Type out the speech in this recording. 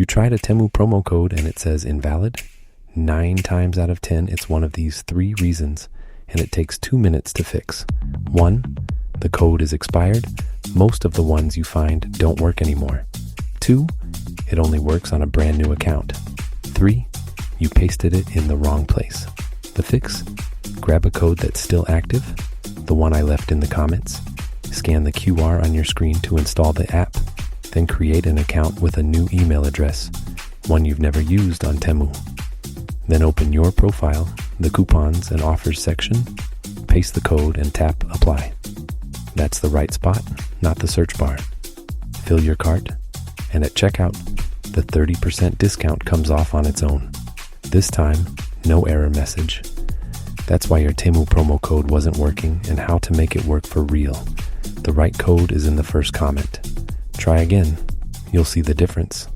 You tried a Temu promo code and it says invalid? 9 times out of 10, it's one of these 3 reasons, and it takes 2 minutes to fix. 1, the code is expired. Most of the ones you find don't work anymore. 2, it only works on a brand new account. 3, you pasted it in the wrong place. The fix? Grab a code that's still active, the one I left in the comments. Scan the QR on your screen to install the app. Then create an account with a new email address, one you've never used on Temu. Then open your profile, the coupons and offers section, paste the code and tap apply. That's the right spot, not the search bar. Fill your cart, and at checkout, the 30% discount comes off on its own. This time, no error message. That's why your Temu promo code wasn't working and how to make it work for real. The right code is in the first comment. Try again. You'll see the difference.